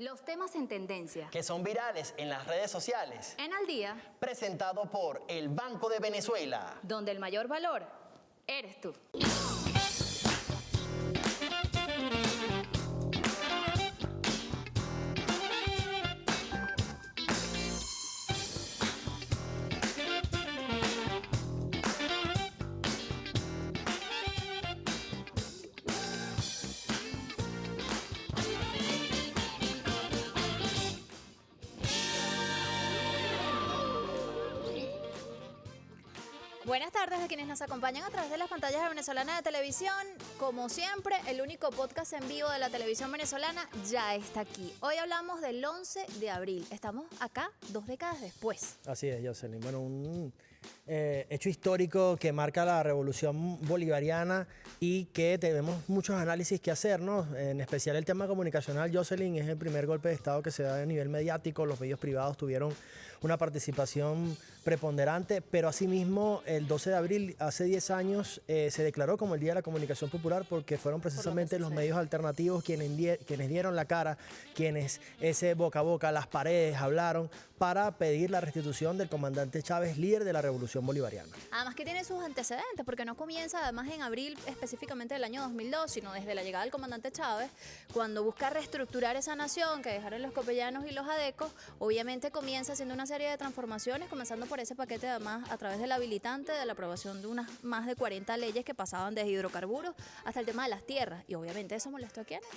Los temas en tendencia. Que son virales en las redes sociales. En Al Día. Presentado por el Banco de Venezuela. Donde el mayor valor eres tú. Buenas tardes a quienes nos acompañan a través de las pantallas de Venezolana de Televisión. Como siempre, el único podcast en vivo de la televisión venezolana ya está aquí. Hoy hablamos del 11 de abril. Estamos acá 2 décadas después. Así es, Jocelyn. Bueno, un hecho histórico que marca la revolución bolivariana y que tenemos muchos análisis que hacer, ¿no? En especial el tema comunicacional, Jocelyn, es el primer golpe de Estado que se da a nivel mediático. Los medios privados tuvieron una participación preponderante, pero asimismo el 12 de abril, hace 10 años, se declaró como el Día de la Comunicación Popular porque fueron precisamente los medios alternativos quienes dieron la cara, quienes ese boca a boca, las paredes, hablaron para pedir la restitución del comandante Chávez, líder de la Revolución Bolivariana. Además que tiene sus antecedentes, porque no comienza además en abril específicamente del año 2002, sino desde la llegada del comandante Chávez, cuando busca reestructurar esa nación que dejaron los copellanos y los adecos. Obviamente comienza haciendo una serie de transformaciones, comenzando por ese paquete además a través del habilitante, de la aprobación de unas más de 40 leyes que pasaban desde hidrocarburos hasta el tema de las tierras. Y obviamente eso molestó a quiénes,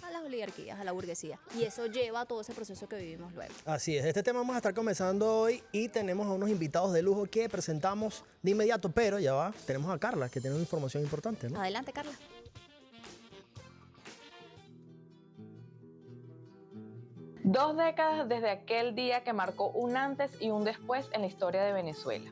a las oligarquías, a la burguesía. Y eso lleva a todo ese proceso que vivimos luego. Así es, este tema vamos a estar comenzando hoy y tenemos a unos invitados de lujo que presentamos de inmediato, pero ya va, tenemos a Carla, que tiene una información importante, ¿no? Adelante, Carla. Dos décadas desde aquel día que marcó un antes y un después en la historia de Venezuela.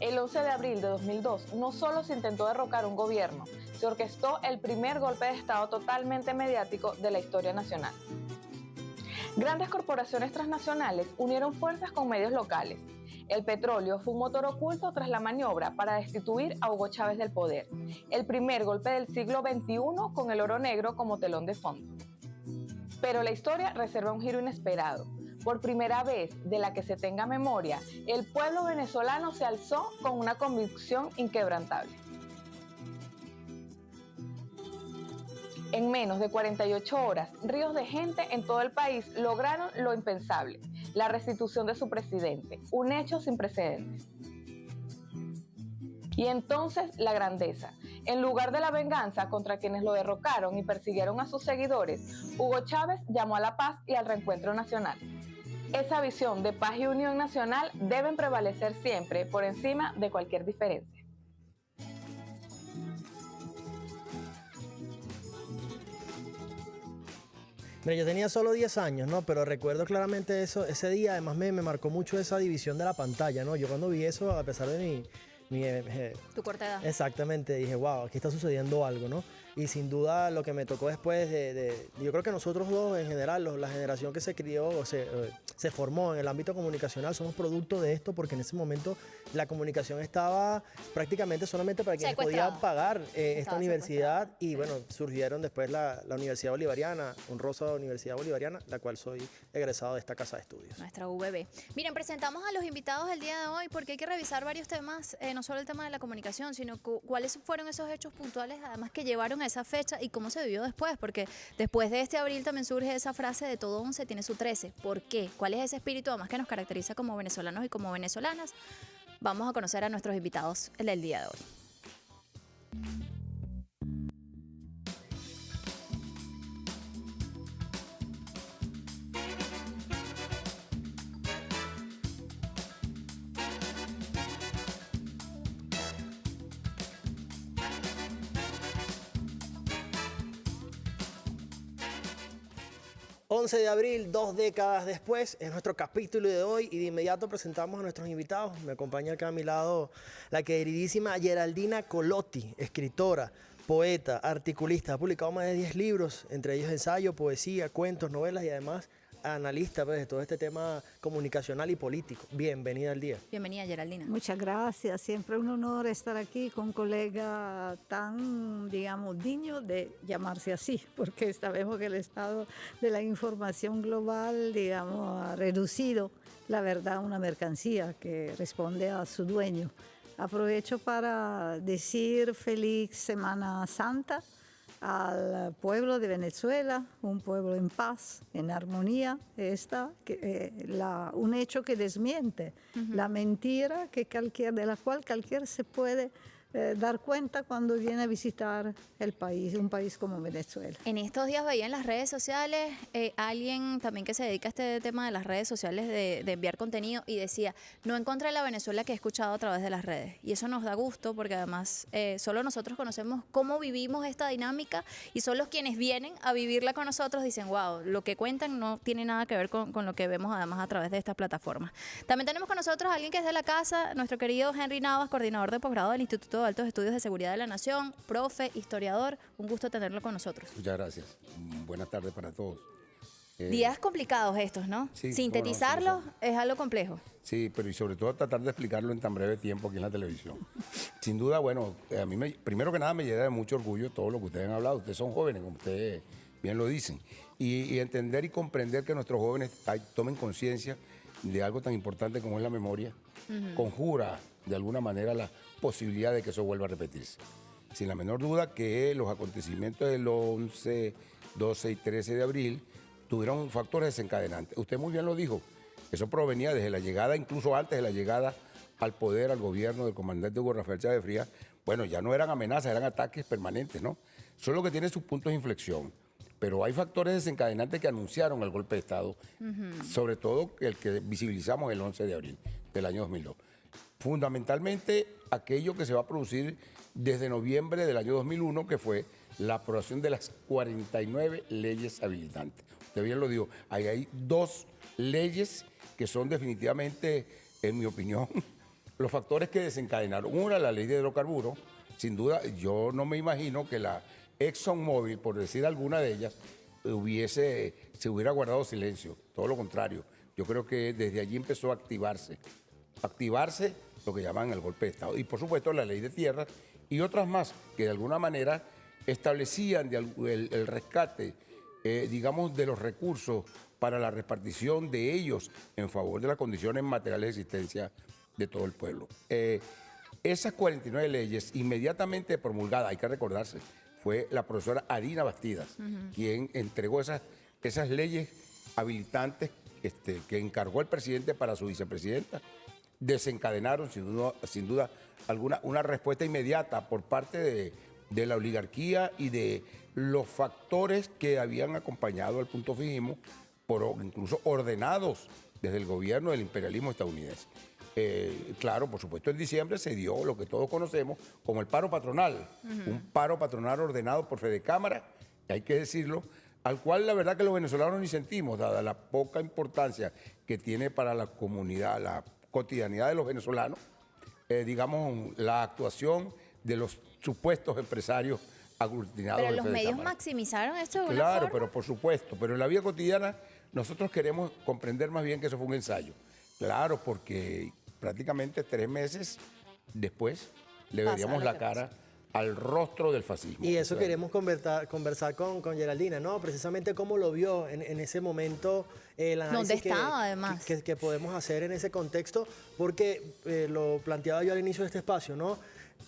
El 11 de abril de 2002 no solo se intentó derrocar un gobierno, se orquestó el primer golpe de Estado totalmente mediático de la historia nacional. Grandes corporaciones transnacionales unieron fuerzas con medios locales. El petróleo fue un motor oculto tras la maniobra para destituir a Hugo Chávez del poder. El primer golpe del siglo XXI con el oro negro como telón de fondo. Pero la historia reserva un giro inesperado. Por primera vez de la que se tenga memoria, el pueblo venezolano se alzó con una convicción inquebrantable. En menos de 48 horas, ríos de gente en todo el país lograron lo impensable, la restitución de su presidente, un hecho sin precedentes. Y entonces la grandeza. En lugar de la venganza contra quienes lo derrocaron y persiguieron a sus seguidores, Hugo Chávez llamó a la paz y al reencuentro nacional. Esa visión de paz y unión nacional deben prevalecer siempre por encima de cualquier diferencia. Mira, yo tenía solo 10 años, ¿no? Pero recuerdo claramente eso, ese día, además me marcó mucho esa división de la pantalla, ¿no? Yo cuando vi eso, a pesar de mi Tu corta edad. Exactamente, dije, wow, aquí está sucediendo algo, ¿no? Y sin duda lo que me tocó después yo creo que nosotros dos en general, la generación que se crió o se formó en el ámbito comunicacional, somos producto de esto porque en ese momento la comunicación estaba prácticamente solamente para quienes podían pagar esta universidad y bueno, surgieron después la Universidad Bolivariana, honrosa Universidad Bolivariana, la cual soy egresado de esta casa de estudios. Nuestra UBB. Miren, presentamos a los invitados del día de hoy porque hay que revisar varios temas, no solo el tema de la comunicación, sino cuáles fueron esos hechos puntuales además que llevaron a esa fecha y cómo se vivió después, porque después de este abril también surge esa frase de todo 11 tiene su 13. ¿Por qué? ¿Cuál es ese espíritu además que nos caracteriza como venezolanos y como venezolanas? Vamos a conocer a nuestros invitados el día de hoy. 11 de abril, 2 décadas después, es nuestro capítulo de hoy y de inmediato presentamos a nuestros invitados. Me acompaña acá a mi lado la queridísima Geraldina Colotti, escritora, poeta, articulista. Ha publicado más de 10 libros, entre ellos ensayo, poesía, cuentos, novelas y además analista pues, de todo este tema comunicacional y político. Bienvenida al día. Bienvenida, Geraldina. Muchas gracias, siempre un honor estar aquí con un colega tan, digamos, digno de llamarse así, porque sabemos que el estado de la información global, digamos, ha reducido la verdad a una mercancía que responde a su dueño. Aprovecho para decir feliz Semana Santa al pueblo de Venezuela, un pueblo en paz, en armonía, un hecho que desmiente la mentira de la cual cualquiera se puede dar cuenta cuando viene a visitar el país, un país como Venezuela. En estos días veía en las redes sociales alguien también que se dedica a este tema de las redes sociales de enviar contenido y decía, no encontré la Venezuela que he escuchado a través de las redes. Y eso nos da gusto porque además solo nosotros conocemos cómo vivimos esta dinámica y solo quienes vienen a vivirla con nosotros dicen, wow, lo que cuentan no tiene nada que ver con lo que vemos además a través de estas plataformas. También tenemos con nosotros a alguien que es de la casa, nuestro querido Henry Navas, coordinador de posgrado del Instituto de Altos Estudios de Seguridad de la Nación, profe, historiador. Un gusto tenerlo con nosotros. Muchas gracias. Buenas tardes para todos. Días complicados estos, ¿no? Sí, sintetizarlos es algo complejo. Sí, pero y sobre todo tratar de explicarlo en tan breve tiempo aquí en la televisión. Sin duda, bueno, a mí primero que nada me llena de mucho orgullo todo lo que ustedes han hablado. Ustedes son jóvenes, como ustedes bien lo dicen. Y entender y comprender que nuestros jóvenes tomen conciencia de algo tan importante como es la memoria, conjura de alguna manera la posibilidad de que eso vuelva a repetirse. Sin la menor duda que los acontecimientos del 11, 12 y 13 de abril tuvieron factores desencadenantes. Usted muy bien lo dijo, eso provenía desde la llegada, incluso antes de la llegada al poder, al gobierno del comandante Hugo Rafael Chávez Frías. Bueno, ya no eran amenazas, eran ataques permanentes, ¿no? Solo que tiene sus puntos de inflexión. Pero hay factores desencadenantes que anunciaron el golpe de Estado, sobre todo el que visibilizamos el 11 de abril del año 2002. Fundamentalmente aquello que se va a producir desde noviembre del año 2001, que fue la aprobación de las 49 leyes habilitantes. Usted bien lo dijo, ahí hay 2 leyes que son definitivamente, en mi opinión, los factores que desencadenaron. Una, la ley de hidrocarburos. Sin duda, yo no me imagino que la ExxonMobil, por decir alguna de ellas, se hubiera guardado silencio. Todo lo contrario. Yo creo que desde allí empezó a activarse lo que llaman el golpe de Estado. Y por supuesto la ley de tierras y otras más que de alguna manera establecían el rescate, digamos, de los recursos para la repartición de ellos en favor de las condiciones materiales de existencia de todo el pueblo. Esas 49 leyes inmediatamente promulgadas, hay que recordarse, fue la profesora Adina Bastidas quien entregó esas leyes habilitantes que encargó el presidente para su vicepresidenta. Desencadenaron sin duda alguna una respuesta inmediata por parte de la oligarquía y de los factores que habían acompañado al punto fijismo, incluso ordenados desde el gobierno del imperialismo estadounidense. Claro, por supuesto, en diciembre se dio lo que todos conocemos como el paro patronal, un paro patronal ordenado por Fedecámara, hay que decirlo, al cual la verdad que los venezolanos ni sentimos, dada la poca importancia que tiene para la comunidad, la cotidianidad de los venezolanos, digamos, la actuación de los supuestos empresarios aglutinados. Pero de los Fedecámara. medios maximizaron esto de una Claro, forma. pero por supuesto, pero en la vida cotidiana nosotros queremos comprender más bien que eso fue un ensayo. Claro, porque prácticamente 3 meses después le veríamos la cara al rostro del fascismo. Y eso queremos conversar con Geraldina, ¿no? Precisamente cómo lo vio en ese momento, el análisis ¿Dónde estaba, además? que podemos hacer en ese contexto, porque lo planteaba yo al inicio de este espacio, ¿no?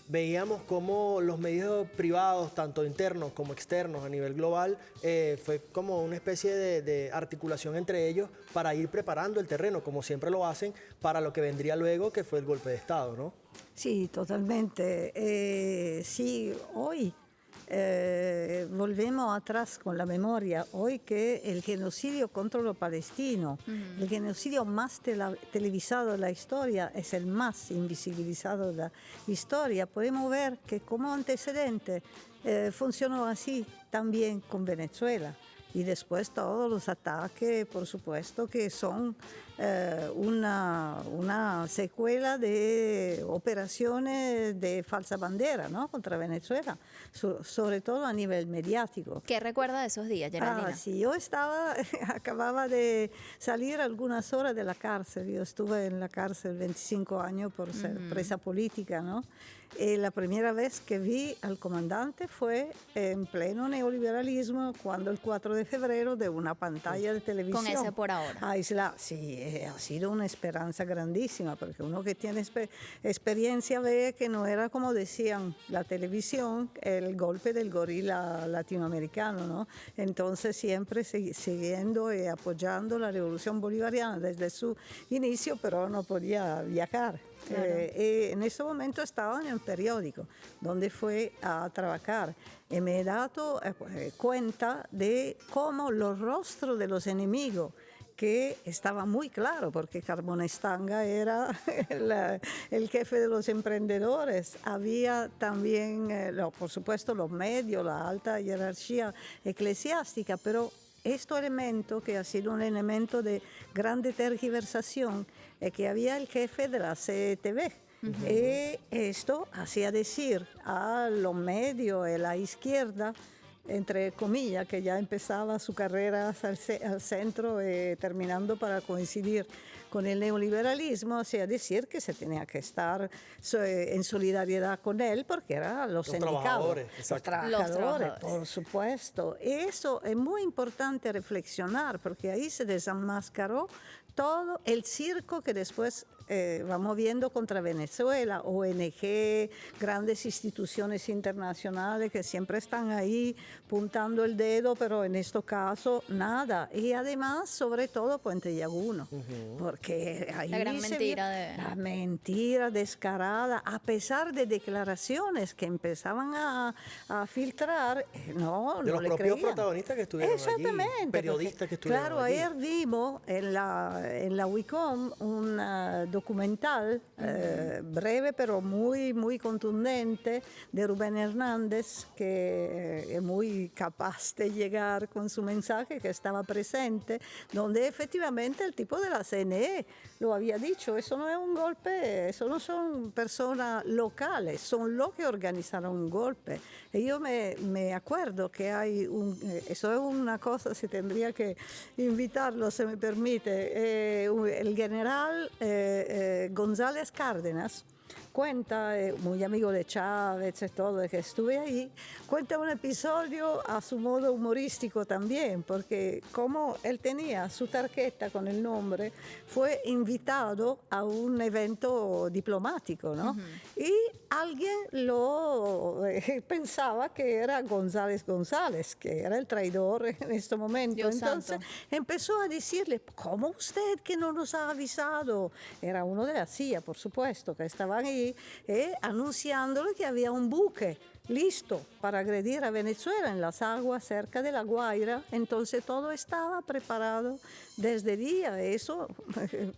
Veíamos cómo los medios privados, tanto internos como externos a nivel global, fue como una especie de articulación entre ellos para ir preparando el terreno, como siempre lo hacen, para lo que vendría luego, que fue el golpe de Estado, ¿no? Sí, totalmente. Sí, hoy volvemos atrás con la memoria, hoy que el genocidio contra los palestinos, el genocidio más televisado de la historia, es el más invisibilizado de la historia, podemos ver que como antecedente funcionó así también con Venezuela. y después todos los ataques, por supuesto, que son una secuela de operaciones de falsa bandera, ¿no? Contra Venezuela, sobre todo a nivel mediático. ¿Qué recuerda de esos días, Geraldina? Sí, yo acababa de salir algunas horas de la cárcel. Yo estuve en la cárcel 25 años por ser presa política, ¿no? La primera vez que vi al comandante fue en pleno neoliberalismo, cuando el 4 de febrero de una pantalla de televisión. Con ese por ahora. Sí, ha sido una esperanza grandísima, porque uno que tiene experiencia ve que no era como decían la televisión, el golpe del gorila latinoamericano, ¿no? Entonces siempre siguiendo y apoyando la revolución bolivariana desde su inicio, pero no podía viajar. Claro. En ese momento estaba en el periódico donde fue a trabajar y me he dado cuenta de cómo los rostros de los enemigos, que estaba muy claro porque Carbone Stanga era el jefe de los emprendedores. Había también, por supuesto, los medios, la alta jerarquía eclesiástica, pero este elemento, que ha sido un elemento de grande tergiversación, es que había el jefe de la CTV. Y esto hacía decir a los medios y la izquierda, entre comillas, que ya empezaba su carrera al centro, terminando para coincidir con el neoliberalismo, hacía decir que se tenía que estar en solidaridad con él porque eran los sindicatos, los trabajadores, por supuesto. Eso es muy importante reflexionar, porque ahí se desenmascaró todo el circo que después vamos viendo contra Venezuela, ONG, grandes instituciones internacionales que siempre están ahí puntando el dedo, pero en este caso nada. Y además, sobre todo, Puente Llaguno, porque ahí la gran mentira la mentira descarada, a pesar de declaraciones que empezaban a filtrar, no de los le propios creían. Protagonistas que estuvieron Exactamente, allí, periodistas que estuvieron claro, allí. ayer vimos en la Wicom un documental breve pero muy, muy contundente de Rubén Hernández, que es muy capaz de llegar con su mensaje, que estaba presente, donde efectivamente el tipo de la CNE lo había dicho: eso no es un golpe, eso no son personas locales, son los que organizaron un golpe. Y yo me acuerdo que hay eso es una cosa, se tendría que invitarlo, se me permite, el general González Cárdenas cuenta, muy amigo de Chávez y todo, que estuve ahí, cuenta un episodio a su modo humorístico también, porque como él tenía su tarjeta con el nombre, fue invitado a un evento diplomático, ¿no? Y alguien lo pensaba que era González González, que era el traidor en este momento. Dios Entonces santo. empezó a decirle: ¿cómo usted que no nos ha avisado? Era uno de la CIA, por supuesto, que estaban ahí anunciándole que había un buque listo para agredir a Venezuela en las aguas cerca de La Guaira. Entonces todo estaba preparado desde el día. Eso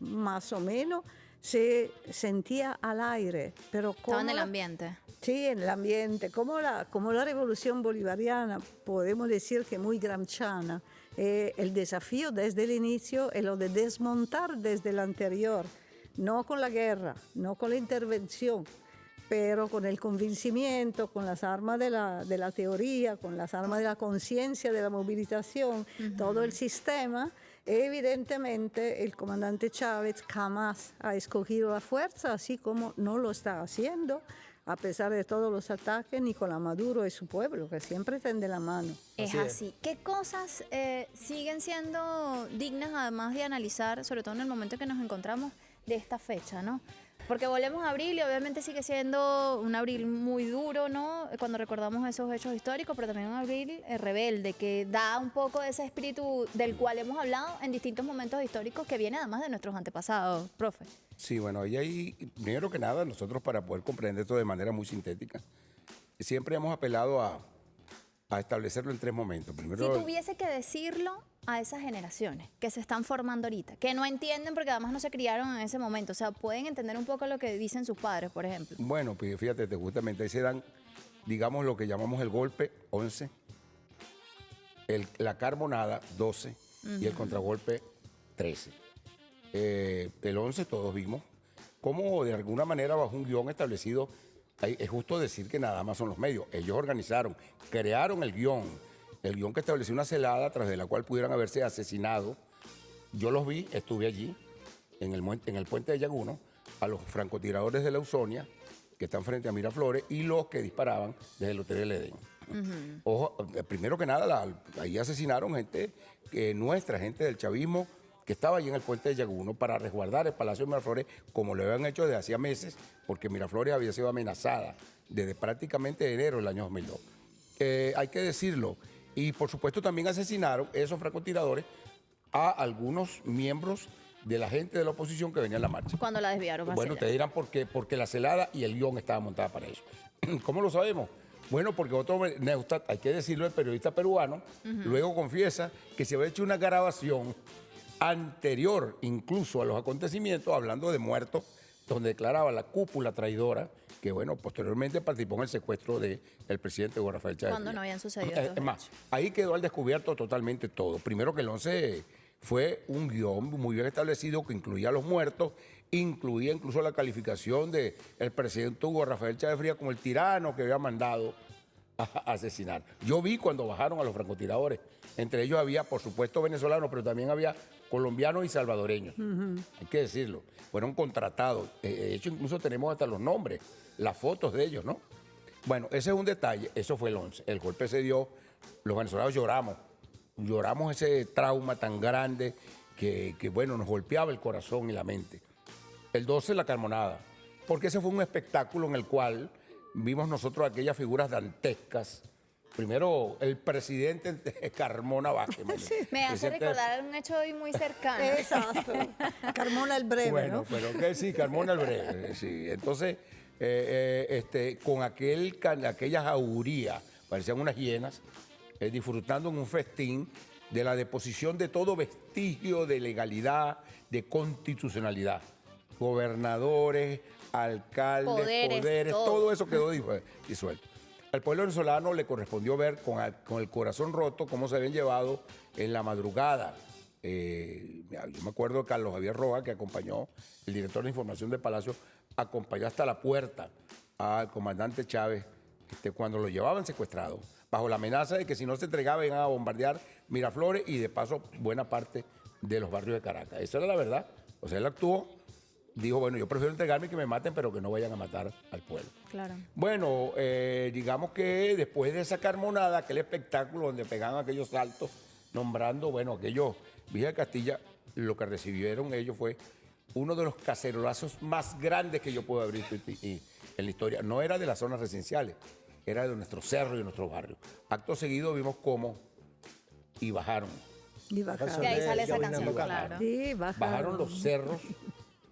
más o menos se sentía al aire. Pero Estaba en el ambiente. Sí, en el ambiente. Como la revolución bolivariana, podemos decir que muy gramsciana, el desafío desde el inicio es lo de desmontar desde el anterior, no con la guerra, no con la intervención, pero con el convencimiento, con las armas de la teoría, con las armas de la conciencia, de la movilización, todo el sistema. Evidentemente, el comandante Chávez jamás ha escogido la fuerza, así como no lo está haciendo, a pesar de todos los ataques, Nicolás Maduro y su pueblo, que siempre tiende la mano. Es así. ¿Qué cosas siguen siendo dignas, además de analizar, sobre todo en el momento en que nos encontramos, de esta fecha, ¿no? Porque volvemos a abril y obviamente sigue siendo un abril muy duro, ¿no? Cuando recordamos esos hechos históricos, pero también un abril rebelde, que da un poco de ese espíritu del cual hemos hablado en distintos momentos históricos, que viene además de nuestros antepasados, profe. Sí, bueno, y ahí, primero que nada, nosotros, para poder comprender esto de manera muy sintética, siempre hemos apelado a establecerlo en 3 momentos. Primero, Si tuviese que decirlo a esas generaciones que se están formando ahorita, que no entienden porque además no se criaron en ese momento, o sea, pueden entender un poco lo que dicen sus padres, por ejemplo. bueno, pues fíjate, justamente ahí se dan, digamos, lo que llamamos el golpe 11, la Carmonada 12 y el contragolpe 13. El 11 todos vimos cómo de alguna manera bajo un guión establecido, es justo decir que nada más son los medios. Ellos organizaron, crearon el guión que estableció una celada tras de la cual pudieran haberse asesinado. Yo los vi, estuve allí, en el puente de Yaguno, a los francotiradores de la Ausonia, que están frente a Miraflores, y los que disparaban desde el Hotel del Edén. Ojo, primero que nada, ahí asesinaron gente, nuestra gente del chavismo, que estaba allí en el puente de Yaguno para resguardar el Palacio de Miraflores, como lo habían hecho desde hacía meses, porque Miraflores había sido amenazada desde prácticamente enero del año 2002. Hay que decirlo. Y por supuesto también asesinaron esos francotiradores a algunos miembros de la gente de la oposición que venía en la marcha. Cuando la desviaron hacia Bueno, allá. te dirán por qué, porque la celada y el guión estaban montadas para eso. ¿Cómo lo sabemos? Bueno, porque otro, Neustadt, hay que decirlo, el periodista peruano, luego confiesa que se había hecho una grabación anterior incluso a los acontecimientos, hablando de muertos, donde declaraba la cúpula traidora, que bueno, posteriormente participó en el secuestro del presidente Hugo Rafael Chávez. Cuando no habían sucedido estos Es más, hechos. ahí quedó al descubierto totalmente todo. Primero que el 11 fue un guión muy bien establecido que incluía a los muertos, incluía incluso la calificación del presidente Hugo Rafael Chávez Frías como el tirano que había mandado a asesinar. Yo vi cuando bajaron a los francotiradores. Entre ellos había, por supuesto, venezolanos, pero también había colombianos y salvadoreños. Hay que decirlo. Fueron contratados. De hecho, incluso tenemos hasta los nombres, las fotos de ellos, ¿no? Bueno, ese es un detalle. Eso fue el 11. El golpe se dio. Los venezolanos lloramos. Lloramos ese trauma tan grande que bueno, nos golpeaba el corazón y la mente. El 12, la Carmonada. Porque ese fue un espectáculo en el cual vimos nosotros aquellas figuras dantescas. Primero, el presidente Carmona Vázquez. Me hace recordar un hecho hoy muy cercano. Exacto. Carmona el Breve, Bueno, ¿no? pero que sí, Carmona el Breve. Sí. Entonces, con aquella jauría, parecían unas hienas, disfrutando en un festín de la deposición de todo vestigio de legalidad, de constitucionalidad. Gobernadores, alcaldes, poderes, todo eso quedó disuelto. Al pueblo venezolano le correspondió ver con el corazón roto cómo se habían llevado en la madrugada. Yo me acuerdo de Carlos Javier Rojas, que acompañó, el director de información del Palacio, acompañó hasta la puerta al comandante Chávez cuando lo llevaban secuestrado, bajo la amenaza de que si no se entregaba iban a bombardear Miraflores y de paso buena parte de los barrios de Caracas. Esa era la verdad. O sea, él actuó, dijo, bueno, yo prefiero entregarme y que me maten, pero que no vayan a matar al pueblo. Claro. Bueno, digamos que después de esa Carmonada, aquel espectáculo donde pegaban aquellos saltos, nombrando, bueno, aquellos, Villa de Castilla, lo que recibieron ellos fue uno de los cacerolazos más grandes que yo puedo haber visto en la historia. No era de las zonas residenciales, era de nuestros cerros y de nuestros barrios. Acto seguido vimos cómo y bajaron. Y bajaron. De ahí sale esa Jovina canción, Boca. claro. Sí, bajaron. Bajaron los cerros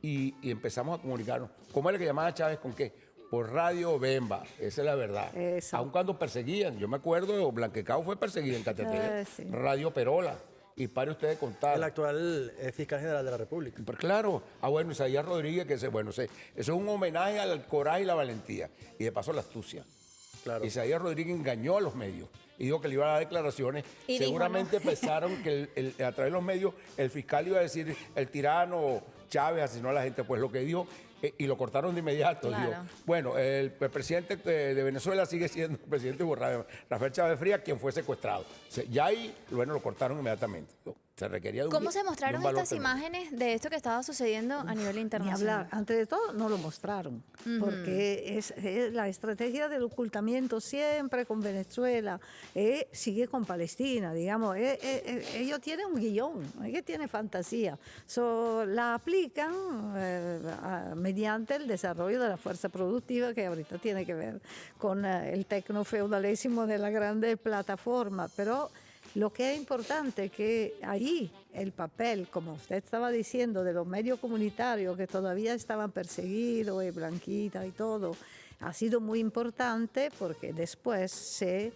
y empezamos a comunicarnos. ¿Cómo era que llamaba Chávez? ¿Con qué? Por Radio Bemba, esa es la verdad. Eso. Aun cuando perseguían, yo me acuerdo, Blanquecao fue perseguida en Cateté, Sí. Radio Perola, y pare usted de contar. El actual fiscal general de la República. Pero claro, bueno, Isaías Rodríguez, que eso es un homenaje al coraje y la valentía, y de paso la astucia. Claro. Isaías Rodríguez engañó a los medios y dijo que le iba a dar declaraciones. Y dijo, seguramente pensaron que a través de los medios el fiscal iba a decir el tirano Chávez asesinó a la gente. Pues lo que dijo, y lo cortaron de inmediato. Claro. Dijo, bueno, el presidente de Venezuela sigue siendo el presidente Rafael Chávez Frías, quien fue secuestrado. Ya ahí, bueno, lo cortaron inmediatamente. Se requería de un ¿Cómo se de un mostraron valor estas tremendo. imágenes de esto que estaba sucediendo a nivel Ni internacional? hablar. Antes de todo, no lo mostraron, porque es la estrategia del ocultamiento siempre con Venezuela, sigue con Palestina, digamos. Ellos tienen un guión, ellos tienen fantasía. La aplican mediante el desarrollo de la fuerza productiva, que ahorita tiene que ver con el tecnofeudalismo de la grande plataforma, pero lo que es importante es que ahí el papel, como usted estaba diciendo, de los medios comunitarios que todavía estaban perseguidos, y Blanquita y todo, ha sido muy importante porque después se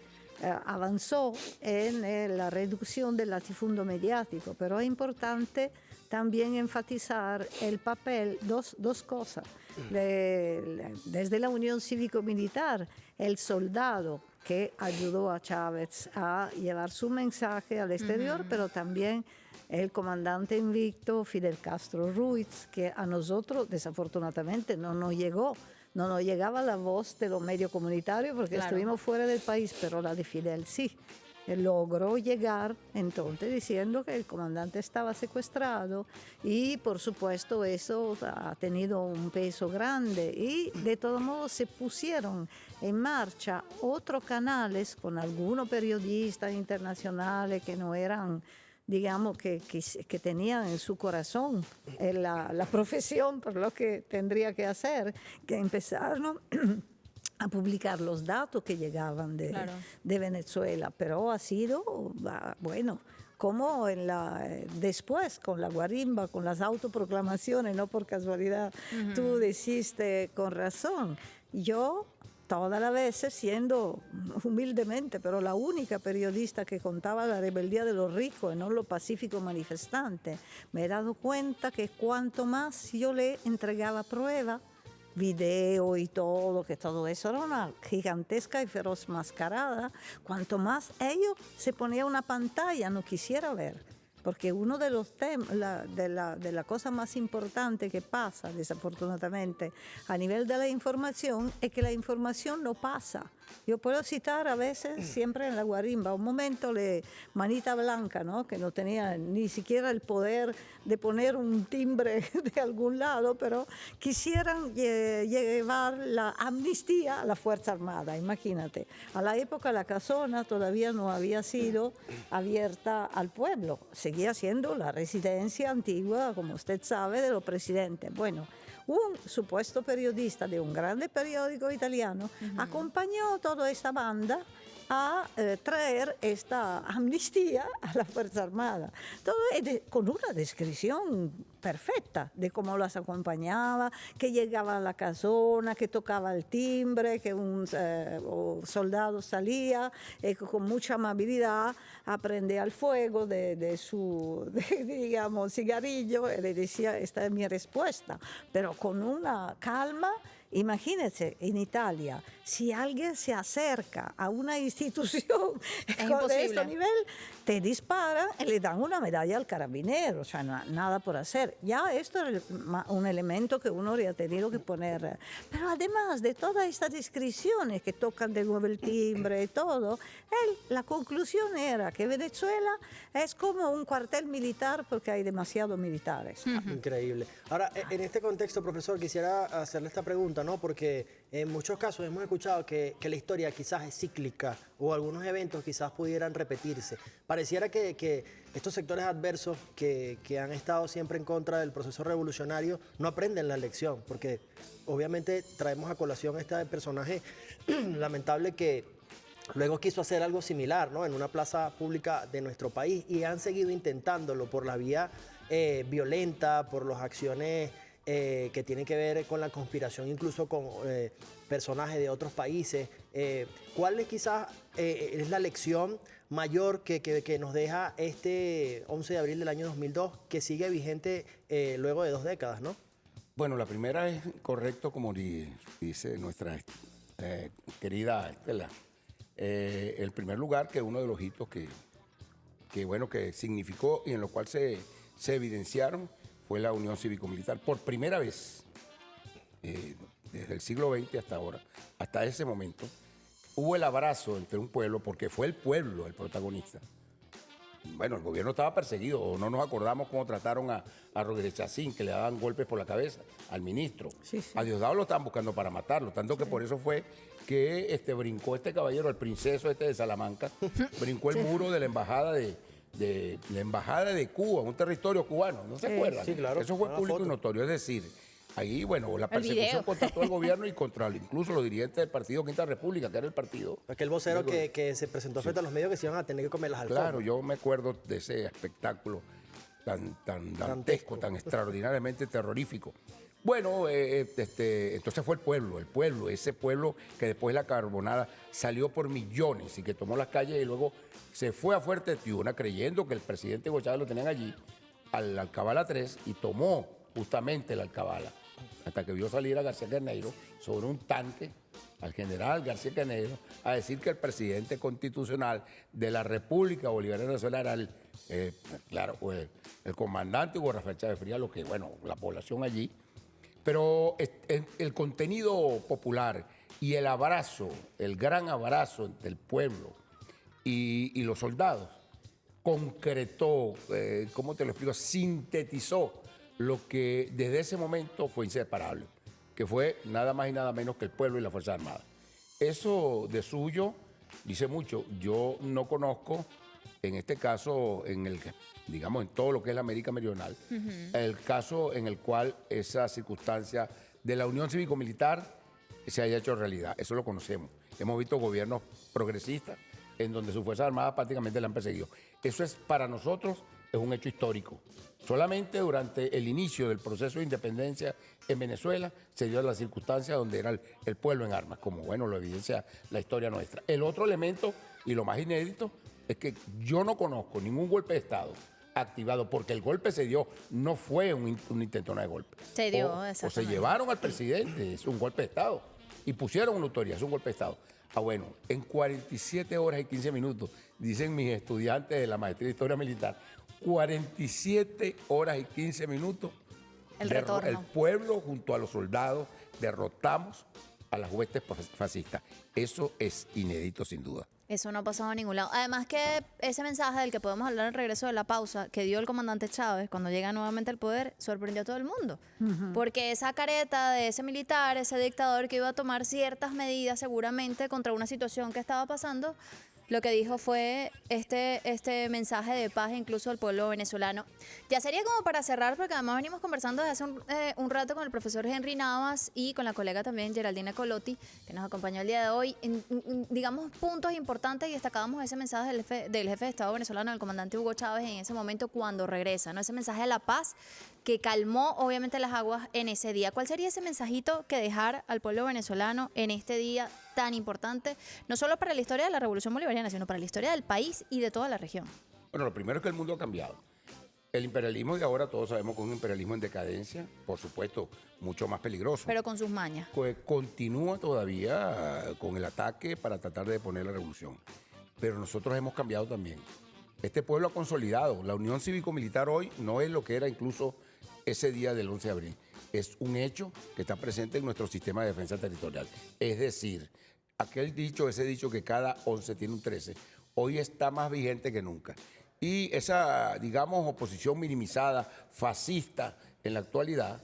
avanzó en la reducción del latifundio mediático, pero es importante también enfatizar el papel, dos cosas, desde la Unión Cívico-Militar, el soldado que ayudó a Chávez a llevar su mensaje al exterior, pero también el comandante invicto Fidel Castro Ruiz, que a nosotros desafortunadamente no nos llegó. No nos llegaba la voz de los medios comunitarios porque Claro. estuvimos fuera del país, pero la de Fidel sí. Él logró llegar entonces diciendo que el comandante estaba secuestrado y por supuesto eso ha tenido un peso grande y de todos modos se pusieron en marcha otros canales con algunos periodistas internacionales que no eran, digamos, que tenían en su corazón la profesión por lo que tendría que hacer, que empezaron a publicar los datos que llegaban Claro. de Venezuela, pero ha sido, bueno, como después con la guarimba, con las autoproclamaciones, no por casualidad, tú dijiste con razón. Yo todas las veces siendo humildemente, pero la única periodista que contaba la rebeldía de los ricos y no los pacíficos manifestantes, me he dado cuenta que cuanto más yo le entregaba pruebas, video y todo eso era una gigantesca y feroz mascarada, cuanto más ellos se ponía una pantalla, no quisiera ver. Porque uno de los temas, de la cosa más importante que pasa, desafortunadamente, a nivel de la información, es que la información no pasa. Yo puedo citar a veces, siempre en la guarimba, un momento de Manita Blanca, ¿no? Que no tenía ni siquiera el poder de poner un timbre de algún lado, pero quisieran llevar la amnistía a la Fuerza Armada, imagínate. A la época la casona todavía no había sido abierta al pueblo, seguía siendo la residencia antigua, como usted sabe, de los presidentes. Bueno, un supuesto periodista de un grande periódico italiano acompañó a toda esta banda a traer esta amnistía a la Fuerza Armada. Todo con una descripción perfecta de cómo las acompañaba, que llegaba a la casona, que tocaba el timbre, que un soldado salía con mucha amabilidad a prender al fuego de su, digamos, cigarrillo. Y le decía, esta es mi respuesta, pero con una calma. Imagínense, en Italia, si alguien se acerca a una institución de este nivel, te dispara y le dan una medalla al carabinero, o sea, nada por hacer. Ya esto es un elemento que uno habría tenido que poner. Pero además de todas estas descripciones que tocan de nuevo el timbre y todo, la conclusión era que Venezuela es como un cuartel militar porque hay demasiados militares. Increíble. Ahora, en este contexto, profesor, quisiera hacerle esta pregunta, ¿no? Porque en muchos casos hemos escuchado que la historia quizás es cíclica o algunos eventos quizás pudieran repetirse. Pareciera que estos sectores adversos que han estado siempre en contra del proceso revolucionario no aprenden la lección, porque obviamente traemos a colación este personaje lamentable que luego quiso hacer algo similar, ¿no? En una plaza pública de nuestro país y han seguido intentándolo por la vía violenta, por las acciones que tienen que ver con la conspiración, incluso con personajes de otros países. ¿Cuál es quizás es la lección mayor que nos deja este 11 de abril del año 2002, que sigue vigente luego de 2 décadas, ¿no? Bueno, la primera es correcto, como dice nuestra querida Estela. El primer lugar, que uno de los hitos que significó y en lo cual se evidenciaron, fue la Unión Cívico-Militar. Por primera vez, desde el siglo XX hasta ahora, hasta ese momento, hubo el abrazo entre un pueblo, porque fue el pueblo el protagonista. Bueno, el gobierno estaba perseguido, o no nos acordamos cómo trataron a Rodríguez Chacín, que le daban golpes por la cabeza al ministro. Sí, sí. A Diosdado lo estaban buscando para matarlo, tanto que por eso fue que brincó este caballero, el princeso de Salamanca, brincó el muro de la embajada de Cuba, un territorio cubano, ¿no se acuerdan? Sí, claro. Eso fue Una público foto. y notorio, es decir, ahí, bueno, la El persecución video. contra todo el gobierno y contra incluso los dirigentes del partido Quinta República, que era el partido. Aquel vocero que se presentó frente a los medios que se iban a tener que comer las alfombras. Claro, yo me acuerdo de ese espectáculo tan dantesco, tan extraordinariamente terrorífico. Bueno, entonces fue el pueblo, ese pueblo que después de la Carbonada salió por millones y que tomó las calles y luego se fue a Fuerte Tiuna creyendo que el presidente Hugo Chávez lo tenían allí, al Alcabala 3, y tomó justamente el Alcabala, hasta que vio salir a García Carneiro sobre un tanque al general García Canedo a decir que el presidente constitucional de la República Bolivariana de Venezuela era el comandante Hugo Rafael Chávez Frías, lo que, bueno, la población allí. Pero el contenido popular y el abrazo, el gran abrazo del pueblo y los soldados, concretó, ¿cómo te lo explico? Sintetizó lo que desde ese momento fue inseparable, que fue nada más y nada menos que el pueblo y la Fuerza Armada. Eso de suyo dice mucho. Yo no conozco, en este caso, digamos, en todo lo que es la América Meridional, el caso en el cual esa circunstancia de la unión cívico-militar se haya hecho realidad. Eso lo conocemos. Hemos visto gobiernos progresistas en donde sus Fuerzas Armadas prácticamente la han perseguido. Eso es, para nosotros, es un hecho histórico. Solamente durante el inicio del proceso de independencia en Venezuela se dio la circunstancia donde era el pueblo en armas, como, bueno, lo evidencia la historia nuestra. El otro elemento, y lo más inédito, es que yo no conozco ningún golpe de Estado activado, porque el golpe se dio, no fue un intento de golpe. Se dio, o se exactamente. llevaron al presidente, es un golpe de Estado, y pusieron una autoridad, es un golpe de Estado. Bueno, en 47 horas y 15 minutos, dicen mis estudiantes de la maestría de Historia Militar, 47 horas y 15 minutos, El retorno. el pueblo junto a los soldados derrotamos a las huestes fascistas. Eso es inédito, sin duda. Eso no ha pasado a ningún lado. Además que ese mensaje del que podemos hablar al regreso de la pausa que dio el comandante Chávez cuando llega nuevamente al poder sorprendió a todo el mundo. Porque esa careta de ese militar, ese dictador que iba a tomar ciertas medidas seguramente contra una situación que estaba pasando, lo que dijo fue este mensaje de paz incluso al pueblo venezolano. Ya sería como para cerrar, porque además venimos conversando desde hace un rato con el profesor Henry Navas y con la colega también Geraldina Colotti, que nos acompañó el día de hoy, digamos, puntos importantes, y destacábamos ese mensaje del jefe de Estado venezolano, el comandante Hugo Chávez, en ese momento cuando regresa, ¿no? Ese mensaje de la paz que calmó obviamente las aguas en ese día. ¿Cuál sería ese mensajito que dejar al pueblo venezolano en este día tan importante, no solo para la historia de la Revolución Bolivariana, sino para la historia del país y de toda la región? Bueno, lo primero es que el mundo ha cambiado. El imperialismo de ahora todos sabemos que es un imperialismo en decadencia, por supuesto, mucho más peligroso. Pero con sus mañas. Pues continúa todavía con el ataque para tratar de deponer la revolución. Pero nosotros hemos cambiado también. Este pueblo ha consolidado. La unión cívico-militar hoy no es lo que era incluso ese día del 11 de abril. Es un hecho que está presente en nuestro sistema de defensa territorial. Es decir, ese dicho que cada 11 tiene un 13, hoy está más vigente que nunca. Y esa, digamos, oposición minimizada, fascista en la actualidad,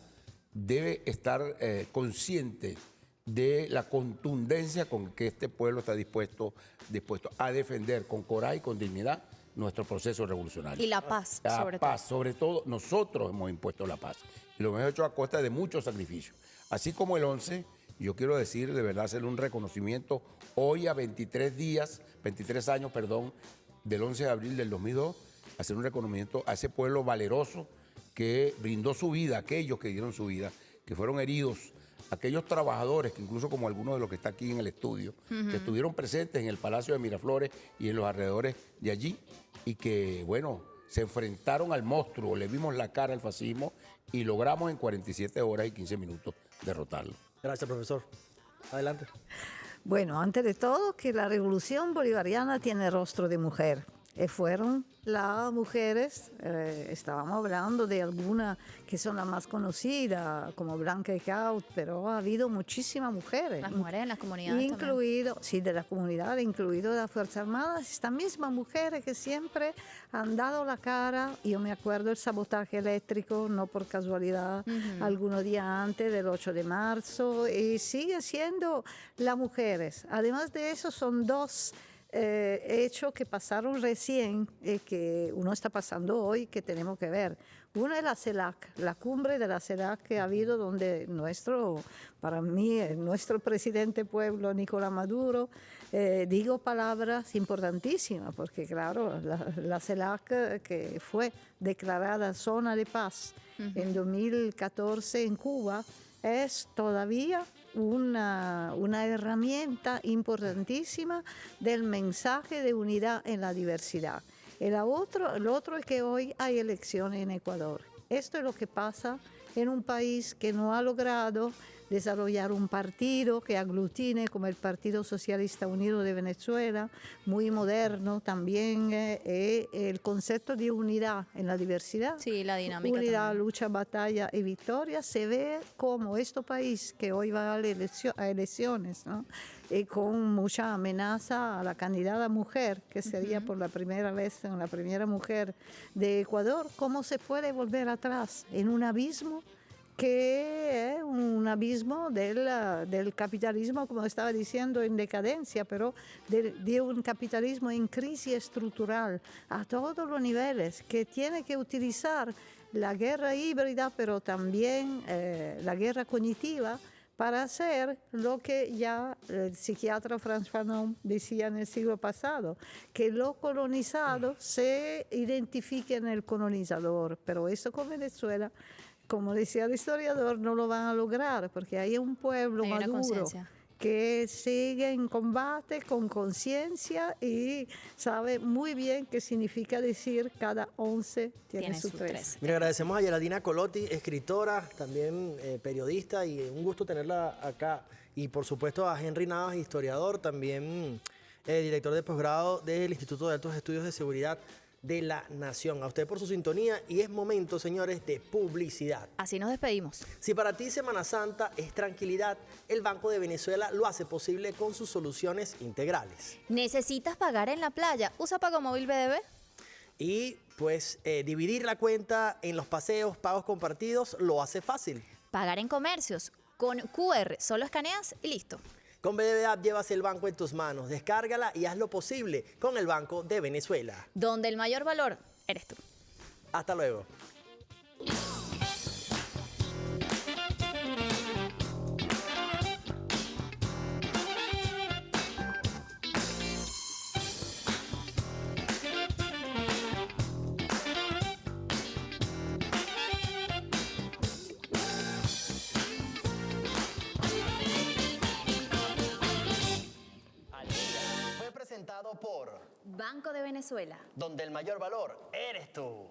debe estar consciente de la contundencia con que este pueblo está dispuesto a defender con coraje y con dignidad nuestro proceso revolucionario. Y la paz, La paz, sobre todo, nosotros hemos impuesto la paz. Y lo hemos hecho a costa de muchos sacrificios. Así como el 11, yo quiero decir, de verdad, hacerle un reconocimiento hoy a 23 años, del 11 de abril del 2002, hacer un reconocimiento a ese pueblo valeroso que brindó su vida, aquellos que dieron su vida, que fueron heridos, aquellos trabajadores, que incluso como algunos de los que está aquí en el estudio, que estuvieron presentes en el Palacio de Miraflores y en los alrededores de allí, y que, bueno, se enfrentaron al monstruo, le vimos la cara al fascismo y logramos en 47 horas y 15 minutos derrotarlo. Gracias, profesor. Adelante. Bueno, antes de todo, que la revolución bolivariana tiene rostro de mujer. Fueron las mujeres, estábamos hablando de algunas que son las más conocidas, como Blanca Ecaut, pero ha habido muchísimas mujeres. Las mujeres en las comunidades incluido, también. Sí, de la comunidad, incluido de las Fuerzas Armadas, estas mismas mujeres que siempre han dado la cara. Yo me acuerdo del sabotaje eléctrico, no por casualidad, algunos días antes del 8 de marzo, y sigue siendo las mujeres. Además de eso, son dos hechos que pasaron recién, que uno está pasando hoy, que tenemos que ver. Uno es la CELAC, la cumbre de la CELAC que ha habido, donde para mí, nuestro presidente pueblo, Nicolás Maduro, digo palabras importantísimas, porque claro, la CELAC, que fue declarada zona de paz en 2014 en Cuba, es todavía una herramienta importantísima del mensaje de unidad en la diversidad. El otro es que hoy hay elecciones en Ecuador. Esto es lo que pasa en un país que no ha logrado desarrollar un partido que aglutine como el Partido Socialista Unido de Venezuela, muy moderno también, el concepto de unidad en la diversidad. Sí, la dinámica Unidad, también. lucha, batalla y victoria. Se ve como este país que hoy va a elecciones, ¿no? Con mucha amenaza a la candidata mujer, que sería por la primera vez la primera mujer de Ecuador, cómo se puede volver atrás en un abismo que es un abismo del capitalismo, como estaba diciendo, en decadencia, pero de un capitalismo en crisis estructural a todos los niveles, que tiene que utilizar la guerra híbrida, pero también la guerra cognitiva, para hacer lo que ya el psiquiatra Frantz Fanon decía en el siglo pasado, que lo colonizado se identifique en el colonizador. Pero eso con Venezuela, como decía el historiador, no lo van a lograr, porque hay un pueblo Hay una maduro conciencia. que sigue en combate con conciencia y sabe muy bien qué significa decir cada 11 tiene su 13. Mira, agradecemos a Geraldina Colotti, escritora, también periodista, y un gusto tenerla acá. Y por supuesto a Henry Navas, historiador, también director de posgrado del Instituto de Altos Estudios de Seguridad de la Nación. A usted por su sintonía, y es momento, señores, de publicidad. Así nos despedimos. Si para ti Semana Santa es tranquilidad, el Banco de Venezuela lo hace posible con sus soluciones integrales. ¿Necesitas pagar en la playa? Usa Pagomóvil BDB. Y pues dividir la cuenta en los paseos, pagos compartidos, lo hace fácil. Pagar en comercios. Con QR, solo escaneas y listo. Con BBVA App llevas el banco en tus manos. Descárgala y haz lo posible con el Banco de Venezuela. Donde el mayor valor eres tú. Hasta luego. Fue presentado por Banco de Venezuela. Donde el mayor valor eres tú.